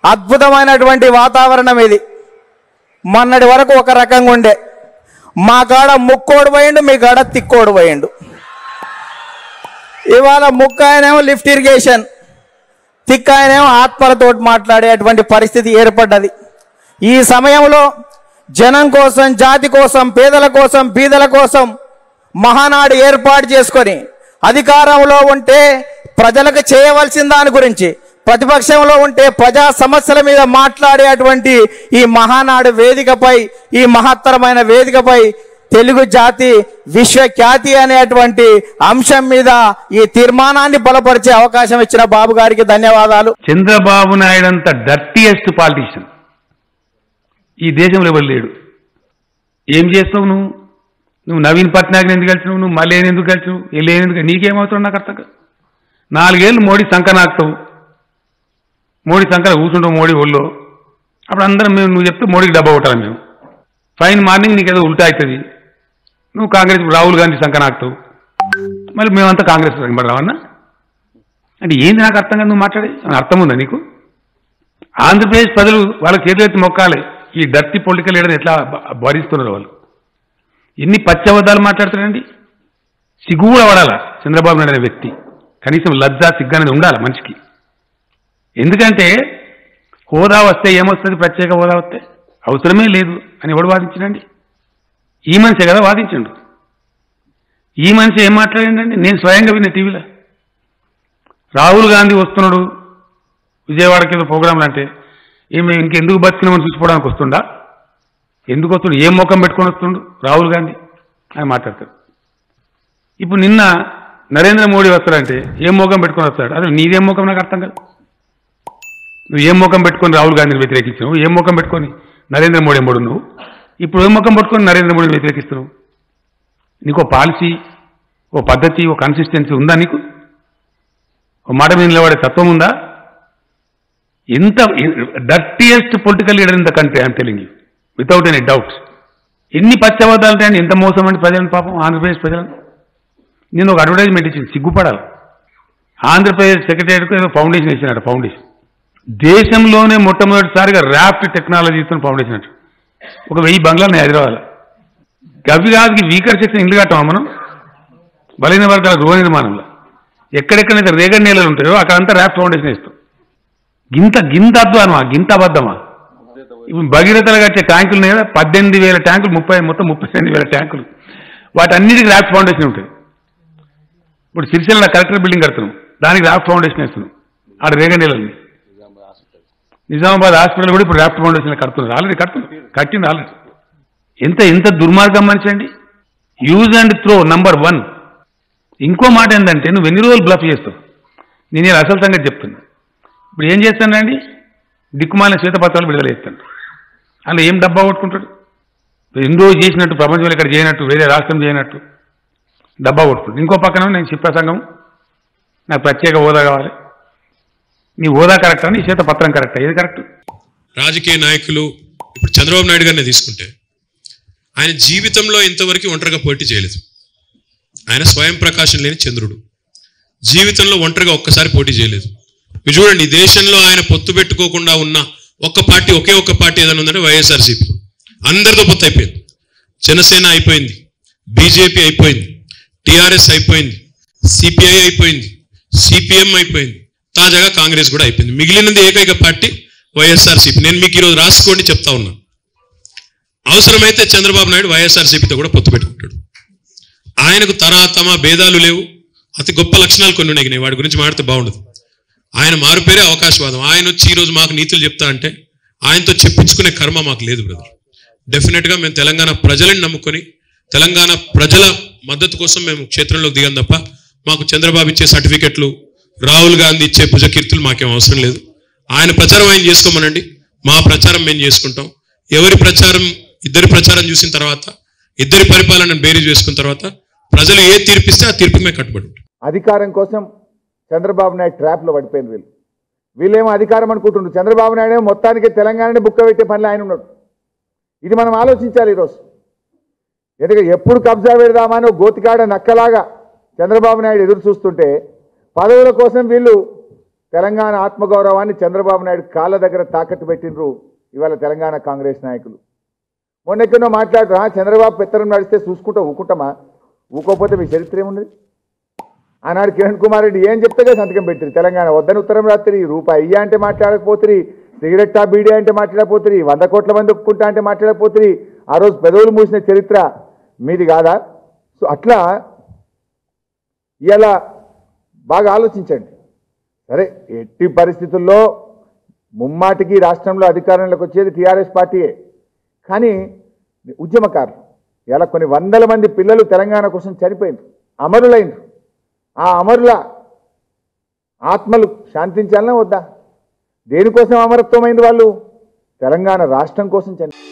అద్భుతమైనటువంటి వాతావరణం ఇది. మొన్నటి వరకు ఒక రకంగా ఉండే, మా కాడ ముక్కోడు పోయిండు, మీ కాడ తిక్కోడు పోయిండు. ఇవాళ ముక్కు ఆయనేమో లిఫ్ట్ ఇరిగేషన్, తిక్క ఆయనేమో ఆత్మలతో మాట్లాడేటువంటి పరిస్థితి ఏర్పడ్డది. ఈ సమయంలో జనం కోసం, జాతి కోసం, పేదల కోసం, బీదల కోసం మహానాడు ఏర్పాటు చేసుకొని అధికారంలో ఉంటే ప్రజలకు చేయవలసిన దాని గురించి, ప్రతిపక్షంలో ఉంటే ప్రజా సమస్యల మీద మాట్లాడేటువంటి ఈ మహానాడు వేదికపై, ఈ మహత్తరమైన వేదికపై తెలుగు జాతి విశ్వఖ్యాతి అనేటువంటి అంశం మీద ఈ తీర్మానాన్ని బలపరిచే అవకాశం ఇచ్చిన బాబు గారికి ధన్యవాదాలు. చంద్రబాబు నాయుడు అంత డర్టీయెస్ట్ పాలిటిషియన్ ఈ దేశంలో ఎవరు లేడు. ఏం చేస్తావు నువ్వు నవీన్ పట్నాయక్ ఎందుకు కలిసినావు, నువ్వు మళ్ళీ ఎందుకు కలిసినావు, ఎందుకు నీకేమవుతావు నాకు అర్థం కాదు. 4 ఏళ్ళు మోడీ సంఖ నాకుతావు, మోడీ సంఖ కూర్చుంటావు మోడీ ఒళ్ళో. అప్పుడు అందరం నువ్వు చెప్తే మోడీకి డబ్బా కొట్టాలి మేము. ఫైన్ మార్నింగ్ నీకు ఏదో ఉల్టా అవుతుంది, నువ్వు కాంగ్రెస్ రాహుల్ గాంధీ సంఖ నాకుతావు, మళ్ళీ మేమంతా కాంగ్రెస్ రావన్నా అంటే ఏంది నాకు అర్థం కాదు. నువ్వు మాట్లాడే అర్థం ఉందా నీకు? ఆంధ్రప్రదేశ్ ప్రజలు వాళ్ళకి చేతులెత్తి మొక్కాలి. ఈ డర్టీ పొలిటికల్ లీడర్ని ఎట్లా భరిస్తున్నారు వాళ్ళు. ఎన్ని పచ్చబద్దాలు మాట్లాడుతున్నారండి. సిగ్గు కూడా పడాలా చంద్రబాబు నాయుడు అనే వ్యక్తి. కనీసం లజ్జా సిగ్గు అనేది ఉండాలి మనిషికి. ఎందుకంటే హోదా వస్తే ఏమొస్తుంది, ప్రత్యేక హోదా వస్తే అవసరమే లేదు అని ఎవడు వాదించినండి? ఈ మనిషే కదా వాదించండు. ఈ మనిషి ఏం మాట్లాడిండండి? నేను స్వయంగా విన్న టీవీలో రాహుల్ గాంధీ వస్తున్నాడు విజయవాడకి ఏదో ప్రోగ్రాంలు అంటే ఏమి ఇంకెందుకు బతికినామని చూసుకోవడానికి వస్తుండా? ఎందుకు వస్తుండు? ఏం ముఖం పెట్టుకొని వస్తుండు రాహుల్ గాంధీ అని మాట్లాడతాడు. ఇప్పుడు నిన్న నరేంద్ర మోడీ వస్తాడంటే ఏం ముఖం పెట్టుకొని వస్తాడు? అసలు నీదేం ముఖం నాకు అర్థం కాదు. నువ్వు ఏం ముఖం పెట్టుకొని రాహుల్ గాంధీని వ్యతిరేకించినావు? ఏం ముఖం పెట్టుకొని నరేంద్ర మోడీ ఎంబడు నువ్వు? ఇప్పుడు ఏం ముఖం పెట్టుకొని నరేంద్ర మోడీని వ్యతిరేకిస్తున్నావు? నీకు ఓ పాలసీ, ఓ పద్ధతి, ఓ కన్సిస్టెన్సీ ఉందా నీకు? ఓ మాట మీద నిలబడే తత్వం ఉందా? ఎంత dirtiest political leader in the country I'm telling you without any doubts. ఎన్ని పచ్చబద్దాలు ఉంటాయండి, ఎంత మోసం అండి ప్రజలను, పాపం ఆంధ్రప్రదేశ్ ప్రజలను. నేను ఒక అడ్వర్టైజ్మెంట్ ఇచ్చింది, సిగ్గుపడాలి. ఆంధ్రప్రదేశ్ సెక్రటరీకి ఏదో ఫౌండేషన్ ఇచ్చినట్టు. ఫౌండేషన్ దేశంలోనే మొట్టమొదటిసారిగా ర్యాప్ట్ టెక్నాలజీతో ఫౌండేషన్ అంట. ఒక 1000 బంగ్లాలు హైదరాబాద్. గవి కాదుకి వీకర్ సెక్షన్ ఇల్లు కట్టామా మనం? బలైన వర్గాల గృహ నిర్మాణంలో ఎక్కడెక్కడైతే రేగడి నేలలు ఉంటాయో అక్కడంతా ర్యాప్ట్ ఫౌండేషన్ ఇస్తాం. గింత అద్వానమా, గింత అబద్ధమా? ఇప్పుడు భగీరథలు కట్టే ట్యాంకులు ఉన్నాయి కదా, 18,000 ట్యాంకులు, మొత్తం 38,000 ట్యాంకులు, వాటన్నిటికి ర్యాప్ట్ ఫౌండేషన్ ఉంటుంది. ఇప్పుడు సిరిసిల్ల కలెక్టర్ బిల్డింగ్ కడుతున్నాం, దానికి ర్యాప్ట్ ఫౌండేషన్ వేస్తున్నాం. ఆడ రేగడి నేలల్ని. నిజామాబాద్ హాస్పిటల్ కూడా ఇప్పుడు ర్యాప్ట్ ఫౌండేషన్ కడుతున్నారు. ఆల్రెడీ కట్టింది ఆల్రెడీ. ఎంత దుర్మార్గం మనిషి అండి. Use and throw number 1. ఇంకో మాట ఏంటంటే, నువ్వు ఎన్ని రోజులు బ్లఫ్ చేస్తావు? నేను అసలు సంగతి చెప్తున్నా. ఇప్పుడు ఏం చేస్తానండి, దిక్కుమాలిన శ్వేతపత్రాలు విడుదల చేస్తాను. అందులో ఏం డబ్బా కొట్టుకుంటాడు? ఎన్ని రోజు చేసినట్టు, ప్రపంచంలో ఇక్కడ చేయనట్టు, వేరే రాష్ట్రం చేయనట్టు డబ్బా కొట్టుకుంటాడు. ఇంకో పక్కన నేను ప్రసంగం, నాకు ప్రత్యేక హోదా కావాలి. నీ హోదా కరెక్టా, నీ శ్వేతపత్రం కరెక్టా? ఏది కరెక్ట్? రాజకీయ నాయకులు ఇప్పుడు చంద్రబాబు నాయుడు గారిని తీసుకుంటే, ఆయన జీవితంలో ఇంతవరకు ఒంటరిగా పోటీ చేయలేదు. ఆయన స్వయం ప్రకాశం లేని చంద్రుడు. జీవితంలో ఒంటరిగా ఒక్కసారి పోటీ చేయలేదు. మీరు చూడండి, దేశంలో ఆయన పొత్తు పెట్టుకోకుండా ఉన్న ఒకే ఒక్క పార్టీ ఏదైనా ఉందంటే వైఎస్ఆర్సీపీ. అందరితో పొత్తు అయిపోయింది. జనసేన అయిపోయింది, బీజేపీ అయిపోయింది, టీఆర్ఎస్ అయిపోయింది, సిపిఐ అయిపోయింది, సిపిఎం అయిపోయింది, తాజాగా కాంగ్రెస్ కూడా అయిపోయింది. మిగిలినది ఏకైక పార్టీ వైఎస్ఆర్సీపీ. నేను మీకు ఈరోజు రాసుకోండి చెప్తా ఉన్నా. అవసరమైతే చంద్రబాబు నాయుడు వైఎస్ఆర్సీపీతో కూడా పొత్తు పెట్టుకుంటాడు. ఆయనకు తమ భేదాలు లేవు. అతి గొప్ప లక్షణాలు కొన్ని ఉన్నాయి, వాడి గురించి మాట్లాడితే బాగుండదు. ఆయన మారుపేరే అవకాశవాదం. ఆయన వచ్చి ఈరోజు మాకు నీతులు చెప్తా అంటే ఆయనతో చెప్పించుకునే కర్మ మాకు లేదు బ్రదర్. డెఫినెట్గా మేము తెలంగాణ ప్రజలను నమ్ముకొని, తెలంగాణ ప్రజల మద్దతు కోసం మేము క్షేత్రంలోకి దిగాం తప్ప మాకు చంద్రబాబు ఇచ్చే సర్టిఫికెట్లు, రాహుల్ గాంధీ ఇచ్చే భుజకీర్తులు మాకేం అవసరం లేదు. ఆయన ప్రచారం ఆయన చేసుకోమనండి, మా ప్రచారం మేము చేసుకుంటాం. ఎవరి ప్రచారం, ఇద్దరి ప్రచారం చూసిన తర్వాత, ఇద్దరి పరిపాలనను బేరీజ్ చేసుకున్న తర్వాత ప్రజలు ఏ తీర్పిస్తే ఆ తీర్పు మేము కట్టుబడి ఉంటాం. అధికారం కోసం చంద్రబాబు నాయుడు ట్రాప్లో పడిపోయింది. వీళ్ళేమో అధికారం అనుకుంటున్నారు. చంద్రబాబు నాయుడు మొత్తానికి తెలంగాణని బుక్క పెట్టే పనిలో ఆయన ఉన్నాడు. ఇది మనం ఆలోచించాలి ఈరోజు. ఎందుకంటే ఎప్పుడు కబ్జా పెడదామని గోతికాడ నక్కలాగా చంద్రబాబు నాయుడు ఎదురు చూస్తుంటే, పదవుల కోసం వీళ్ళు తెలంగాణ ఆత్మగౌరవాన్ని చంద్రబాబు నాయుడు కాళ్ళ దగ్గర తాకట్టు పెట్టినరు ఇవాళ తెలంగాణ కాంగ్రెస్ నాయకులు. మొన్నెక్కడో మాట్లాడుతున్నా చంద్రబాబు పెత్తనం నడిస్తే చూసుకుంటా ఊకుంటామా? ఊకోకపోతే మీ చరిత్ర ఏమున్నది? ఆనాడు కిరణ్ కుమార్ రెడ్డి ఏం చెప్తే సంతకం పెట్టిరు. తెలంగాణ వద్దని ఉత్తరం రాత్రి, రూపాయి ఇయ్య అంటే మాట్లాడకపోతురి, సిగరెట్టా బీడీ అంటే మాట్లాడకపోతురి, 100 కోట్ల మంది ఒప్పుకుంటా అంటే మాట్లాడకపోతురి. ఆ రోజు పెదవులు మూసిన చరిత్ర మీది కాదా? సో అట్లా ఇలా బాగా ఆలోచించండి. సరే, ఎట్టి పరిస్థితుల్లో ముమ్మాటికి రాష్ట్రంలో అధికారంలోకి వచ్చేది టీఆర్ఎస్ పార్టీయే. కానీ ఉద్యమకారులు ఇలా కొన్ని వందల మంది పిల్లలు తెలంగాణ కోసం చనిపోయినారు, అమరులైనరు. ఆ అమరుల ఆత్మలు శాంతించాలన్నా వద్దా? దేనికోసం అమరత్వమైంది వాళ్ళు? తెలంగాణ రాష్ట్రం కోసం చనిపోయింది.